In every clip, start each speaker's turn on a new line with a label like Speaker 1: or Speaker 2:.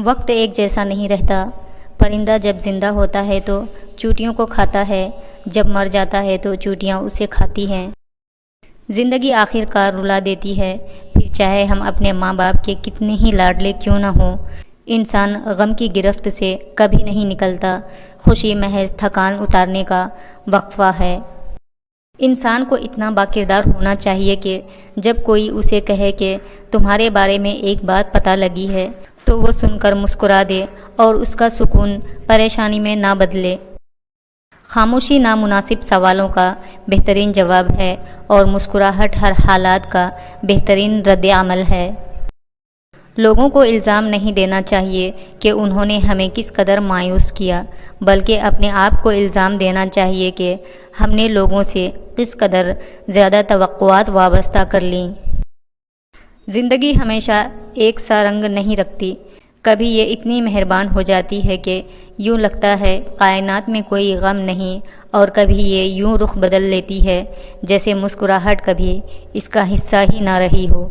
Speaker 1: وقت ایک جیسا نہیں رہتا۔ پرندہ جب زندہ ہوتا ہے تو چوٹیوں کو کھاتا ہے، جب مر جاتا ہے تو چوٹیاں اسے کھاتی ہیں۔ زندگی آخر کار رلا دیتی ہے، پھر چاہے ہم اپنے ماں باپ کے کتنے ہی لاڈلے کیوں نہ ہوں۔ انسان غم کی گرفت سے کبھی نہیں نکلتا، خوشی محض تھکان اتارنے کا وقفہ ہے۔ انسان کو اتنا باکردار ہونا چاہیے کہ جب کوئی اسے کہے کہ تمہارے بارے میں ایک بات پتہ لگی ہے تو وہ سن کر مسکرا دے اور اس کا سکون پریشانی میں نہ بدلے۔ خاموشی نامناسب سوالوں کا بہترین جواب ہے اور مسکراہٹ ہر حالات کا بہترین رد عمل ہے۔ لوگوں کو الزام نہیں دینا چاہیے کہ انہوں نے ہمیں کس قدر مایوس کیا، بلکہ اپنے آپ کو الزام دینا چاہیے کہ ہم نے لوگوں سے کس قدر زیادہ توقعات وابستہ کر لیں۔ زندگی ہمیشہ ایک سا رنگ نہیں رکھتی، کبھی یہ اتنی مہربان ہو جاتی ہے کہ یوں لگتا ہے کائنات میں کوئی غم نہیں، اور کبھی یہ یوں رخ بدل لیتی ہے جیسے مسکراہٹ کبھی اس کا حصہ ہی نہ رہی ہو۔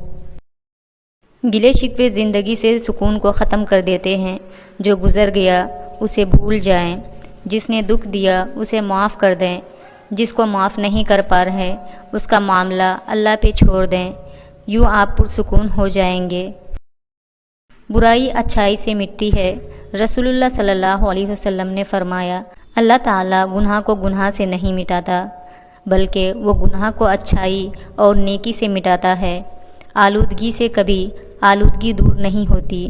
Speaker 1: گلے شکوے زندگی سے سکون کو ختم کر دیتے ہیں۔ جو گزر گیا اسے بھول جائیں، جس نے دکھ دیا اسے معاف کر دیں، جس کو معاف نہیں کر پا رہے اس کا معاملہ اللہ پہ چھوڑ دیں، یوں آپ پرسکون ہو جائیں گے۔ برائی اچھائی سے مٹتی ہے۔ رسول اللہ صلی اللہ علیہ وسلم نے فرمایا، اللہ تعالیٰ گناہ کو گناہ سے نہیں مٹاتا، بلکہ وہ گناہ کو اچھائی اور نیکی سے مٹاتا ہے۔ آلودگی سے کبھی آلودگی دور نہیں ہوتی۔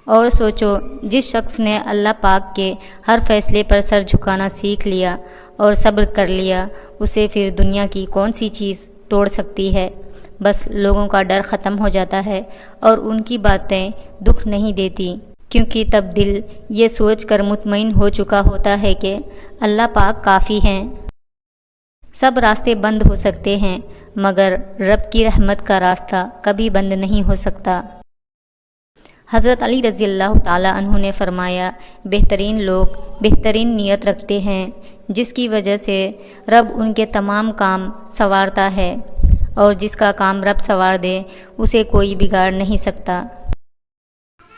Speaker 1: اور سوچو، جس شخص نے اللہ پاک کے ہر فیصلے پر سر جھکانا سیکھ لیا اور صبر کر لیا، اسے پھر دنیا کی کون سی چیز توڑ سکتی ہے؟ بس لوگوں کا ڈر ختم ہو جاتا ہے اور ان کی باتیں دکھ نہیں دیتی، کیونکہ تب دل یہ سوچ کر مطمئن ہو چکا ہوتا ہے کہ اللہ پاک کافی ہیں۔ سب راستے بند ہو سکتے ہیں مگر رب کی رحمت کا راستہ کبھی بند نہیں ہو سکتا۔ حضرت علی رضی اللہ تعالیٰ عنہ نے فرمایا، بہترین لوگ بہترین نیت رکھتے ہیں، جس کی وجہ سے رب ان کے تمام کام سنوارتا ہے، اور جس کا کام رب سنوار دے اسے کوئی بگاڑ نہیں سکتا۔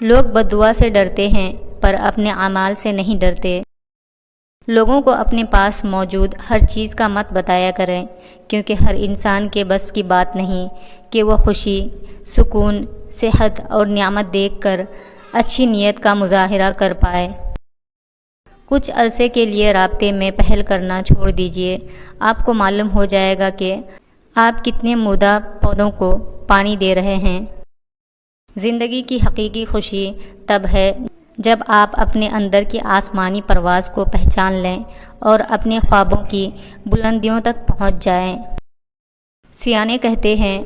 Speaker 1: لوگ بد دعا سے ڈرتے ہیں پر اپنے اعمال سے نہیں ڈرتے۔ لوگوں کو اپنے پاس موجود ہر چیز کا مت بتایا کریں، کیونکہ ہر انسان کے بس کی بات نہیں کہ وہ خوشی، سکون، صحت اور نعمت دیکھ کر اچھی نیت کا مظاہرہ کر پائے۔ کچھ عرصے کے لیے رابطے میں پہل کرنا چھوڑ دیجیے، آپ کو معلوم ہو جائے گا کہ آپ کتنے مردہ پودوں کو پانی دے رہے ہیں۔ زندگی کی حقیقی خوشی تب ہے جب آپ اپنے اندر کی آسمانی پرواز کو پہچان لیں اور اپنے خوابوں کی بلندیوں تک پہنچ جائیں۔ سیانے کہتے ہیں،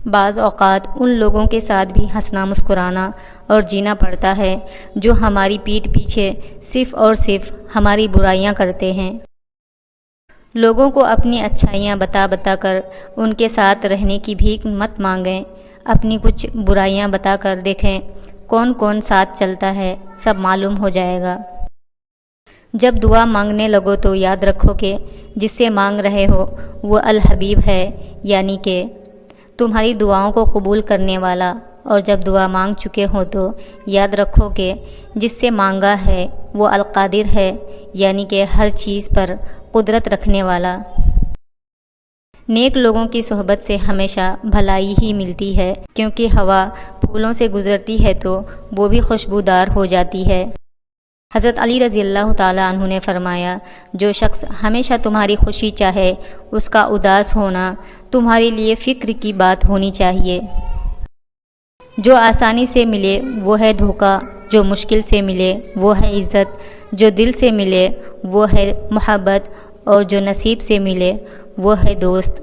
Speaker 1: بعض اوقات ان لوگوں کے ساتھ بھی ہنسنا مسکرانا اور جینا پڑتا ہے جو ہماری پیٹھ پیچھے صرف اور صرف ہماری برائیاں کرتے ہیں۔ لوگوں کو اپنی اچھائیاں بتا بتا کر ان کے ساتھ رہنے کی بھیک مت مانگیں، اپنی کچھ برائیاں بتا کر دیکھیں کون کون ساتھ چلتا ہے، سب معلوم ہو جائے گا۔ جب دعا مانگنے لگو تو یاد رکھو کہ جس سے مانگ رہے ہو وہ الحبیب ہے، یعنی کہ تمہاری دعاؤں کو قبول کرنے والا، اور جب دعا مانگ چکے ہو تو یاد رکھو کہ جس سے مانگا ہے وہ القادر ہے، یعنی کہ ہر چیز پر قدرت رکھنے والا۔ نیک لوگوں کی صحبت سے ہمیشہ بھلائی ہی ملتی ہے، کیونکہ ہوا پھولوں سے گزرتی ہے تو وہ بھی خوشبودار ہو جاتی ہے۔ حضرت علی رضی اللہ تعالیٰ عنہ نے فرمایا، جو شخص ہمیشہ تمہاری خوشی چاہے اس کا اداس ہونا تمہارے لیے فکر کی بات ہونی چاہیے۔ جو آسانی سے ملے وہ ہے دھوکہ، جو مشکل سے ملے وہ ہے عزت، جو دل سے ملے وہ ہے محبت، اور جو نصیب سے ملے وہ ہے دوست۔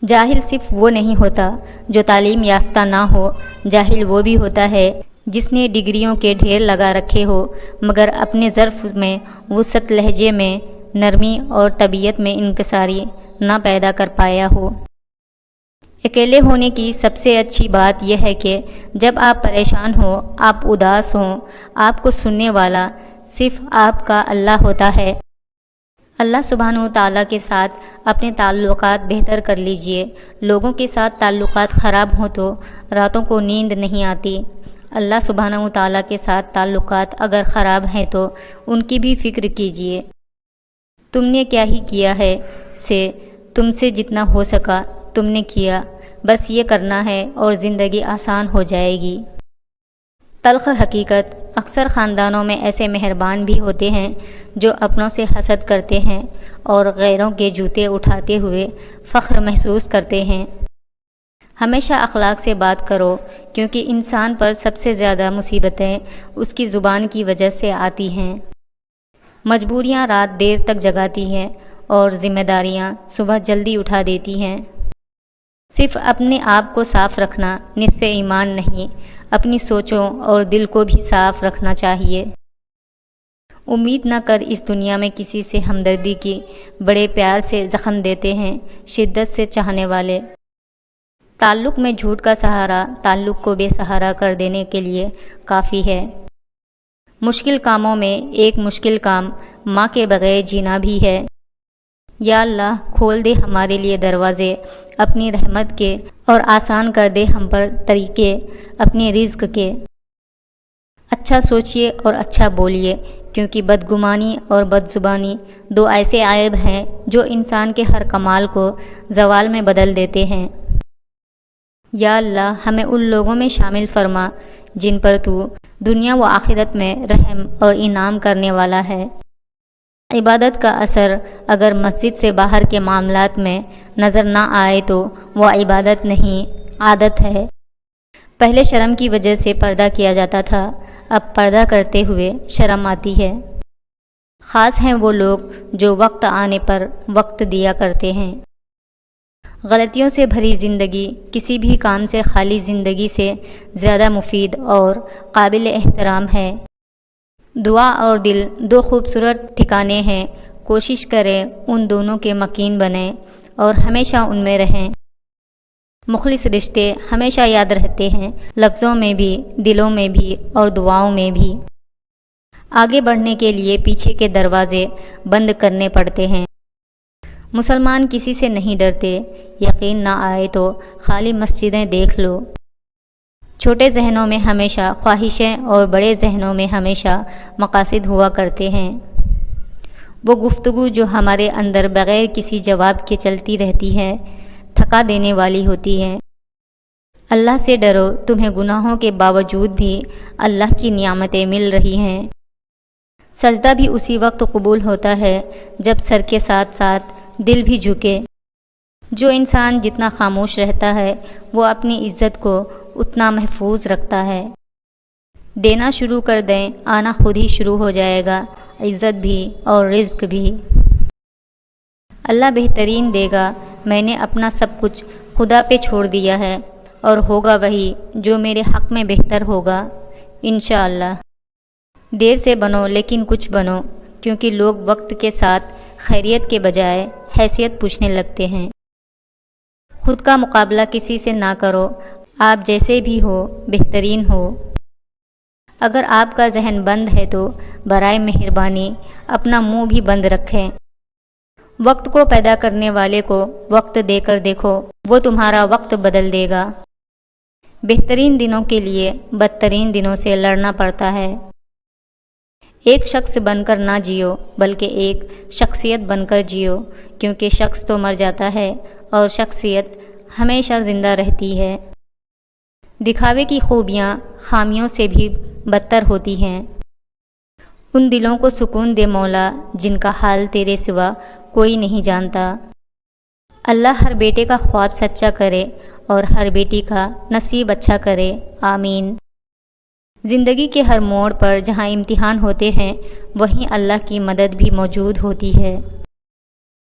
Speaker 1: جاہل صرف وہ نہیں ہوتا جو تعلیم یافتہ نہ ہو، جاہل وہ بھی ہوتا ہے جس نے ڈگریوں کے ڈھیر لگا رکھے ہو مگر اپنے ظرف میں وسعت، لہجے میں نرمی اور طبیعت میں انکساری نہ پیدا کر پایا ہو۔ اکیلے ہونے کی سب سے اچھی بات یہ ہے کہ جب آپ پریشان ہوں، آپ اداس ہوں، آپ کو سننے والا صرف آپ کا اللہ ہوتا ہے۔ اللہ سبحانہ وتعالیٰ کے ساتھ اپنے تعلقات بہتر کر لیجئے۔ لوگوں کے ساتھ تعلقات خراب ہوں تو راتوں کو نیند نہیں آتی، اللہ سبحانہ و تعالیٰ کے ساتھ تعلقات اگر خراب ہیں تو ان کی بھی فکر کیجیے۔ تم نے کیا ہی کیا ہے سے تم سے جتنا ہو سکا تم نے کیا، بس یہ کرنا ہے اور زندگی آسان ہو جائے گی۔ تلخ حقیقت، اکثر خاندانوں میں ایسے مہربان بھی ہوتے ہیں جو اپنوں سے حسد کرتے ہیں اور غیروں کے جوتے اٹھاتے ہوئے فخر محسوس کرتے ہیں۔ ہمیشہ اخلاق سے بات کرو، کیونکہ انسان پر سب سے زیادہ مصیبتیں اس کی زبان کی وجہ سے آتی ہیں۔ مجبوریاں رات دیر تک جگاتی ہیں اور ذمہ داریاں صبح جلدی اٹھا دیتی ہیں۔ صرف اپنے آپ کو صاف رکھنا نصف ایمان نہیں، اپنی سوچوں اور دل کو بھی صاف رکھنا چاہیے۔ امید نہ کر اس دنیا میں کسی سے ہمدردی کی، بڑے پیار سے زخم دیتے ہیں شدت سے چاہنے والے۔ تعلق میں جھوٹ کا سہارا تعلق کو بے سہارا کر دینے کے لیے کافی ہے۔ مشکل کاموں میں ایک مشکل کام ماں کے بغیر جینا بھی ہے۔ یا اللہ کھول دے ہمارے لیے دروازے اپنی رحمت کے اور آسان کر دے ہم پر طریقے اپنے رزق کے۔ اچھا سوچئے اور اچھا بولیے، کیونکہ بدگمانی اور بدزبانی دو ایسے عیب ہیں جو انسان کے ہر کمال کو زوال میں بدل دیتے ہیں۔ یا اللہ ہمیں ان لوگوں میں شامل فرما جن پر تو دنیا و آخرت میں رحم اور انعام کرنے والا ہے۔ عبادت کا اثر اگر مسجد سے باہر کے معاملات میں نظر نہ آئے تو وہ عبادت نہیں، عادت ہے۔ پہلے شرم کی وجہ سے پردہ کیا جاتا تھا، اب پردہ کرتے ہوئے شرم آتی ہے۔ خاص ہیں وہ لوگ جو وقت آنے پر وقت دیا کرتے ہیں۔ غلطیوں سے بھری زندگی کسی بھی کام سے خالی زندگی سے زیادہ مفید اور قابل احترام ہے۔ دعا اور دل دو خوبصورت ٹھکانے ہیں، کوشش کریں ان دونوں کے مکین بنیں اور ہمیشہ ان میں رہیں۔ مخلص رشتے ہمیشہ یاد رہتے ہیں، لفظوں میں بھی، دلوں میں بھی اور دعاؤں میں بھی۔ آگے بڑھنے کے لیے پیچھے کے دروازے بند کرنے پڑتے ہیں۔ مسلمان کسی سے نہیں ڈرتے، یقین نہ آئے تو خالی مسجدیں دیکھ لو۔ چھوٹے ذہنوں میں ہمیشہ خواہشیں اور بڑے ذہنوں میں ہمیشہ مقاصد ہوا کرتے ہیں۔ وہ گفتگو جو ہمارے اندر بغیر کسی جواب کے چلتی رہتی ہے، تھکا دینے والی ہوتی ہے۔ اللہ سے ڈرو، تمہیں گناہوں کے باوجود بھی اللہ کی نعمتیں مل رہی ہیں۔ سجدہ بھی اسی وقت قبول ہوتا ہے جب سر کے ساتھ ساتھ دل بھی جھکے۔ جو انسان جتنا خاموش رہتا ہے وہ اپنی عزت کو اتنا محفوظ رکھتا ہے۔ دینا شروع کر دیں، آنا خود ہی شروع ہو جائے گا، عزت بھی اور رزق بھی۔ اللہ بہترین دے گا، میں نے اپنا سب کچھ خدا پہ چھوڑ دیا ہے اور ہوگا وہی جو میرے حق میں بہتر ہوگا انشاءاللہ۔ دیر سے بنو لیکن کچھ بنو، کیونکہ لوگ وقت کے ساتھ خیریت کے بجائے حیثیت پوچھنے لگتے ہیں۔ خود کا مقابلہ کسی سے نہ کرو، آپ جیسے بھی ہو بہترین ہو۔ اگر آپ کا ذہن بند ہے تو برائے مہربانی اپنا منہ بھی بند رکھیں۔ وقت کو پیدا کرنے والے کو وقت دے کر دیکھو، وہ تمہارا وقت بدل دے گا۔ بہترین دنوں کے لیے بدترین دنوں سے لڑنا پڑتا ہے۔ ایک شخص بن کر نہ جیو، بلکہ ایک شخصیت بن کر جیو، کیونکہ شخص تو مر جاتا ہے اور شخصیت ہمیشہ زندہ رہتی ہے۔ دکھاوے کی خوبیاں خامیوں سے بھی بدتر ہوتی ہیں۔ ان دلوں کو سکون دے مولا جن کا حال تیرے سوا کوئی نہیں جانتا۔ اللہ ہر بیٹے کا خواب سچا کرے اور ہر بیٹی کا نصیب اچھا کرے، آمین۔ زندگی کے ہر موڑ پر جہاں امتحان ہوتے ہیں وہیں اللہ کی مدد بھی موجود ہوتی ہے۔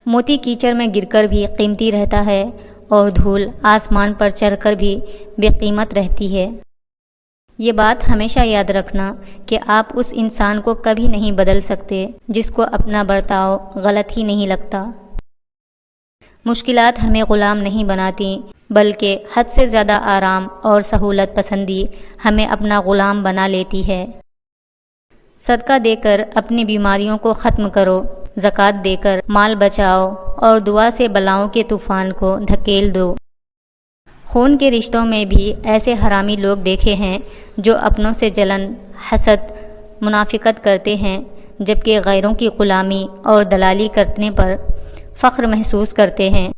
Speaker 1: موتی کیچڑ میں گر کر بھی قیمتی رہتا ہے اور دھول آسمان پر چڑھ کر بھی بے قیمت رہتی ہے۔ یہ بات ہمیشہ یاد رکھنا کہ آپ اس انسان کو کبھی نہیں بدل سکتے جس کو اپنا برتاؤ غلط ہی نہیں لگتا۔ مشکلات ہمیں غلام نہیں بناتی، بلکہ حد سے زیادہ آرام اور سہولت پسندی ہمیں اپنا غلام بنا لیتی ہے۔ صدقہ دے کر اپنی بیماریوں کو ختم کرو، زکوٰۃ دے کر مال بچاؤ اور دعا سے بلاؤں کے طوفان کو دھکیل دو۔ خون کے رشتوں میں بھی ایسے حرامی لوگ دیکھے ہیں جو اپنوں سے جلن، حسد، منافقت کرتے ہیں، جبکہ غیروں کی غلامی اور دلالی کرنے پر فخر محسوس کرتے ہیں۔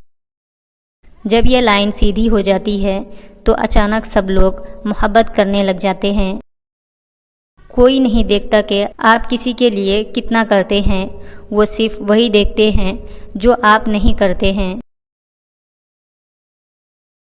Speaker 1: جب یہ لائن سیدھی ہو جاتی ہے تو اچانک سب لوگ محبت کرنے لگ جاتے ہیں۔ کوئی نہیں دیکھتا کہ آپ کسی کے لیے کتنا کرتے ہیں، وہ صرف وہی دیکھتے ہیں جو آپ نہیں کرتے ہیں۔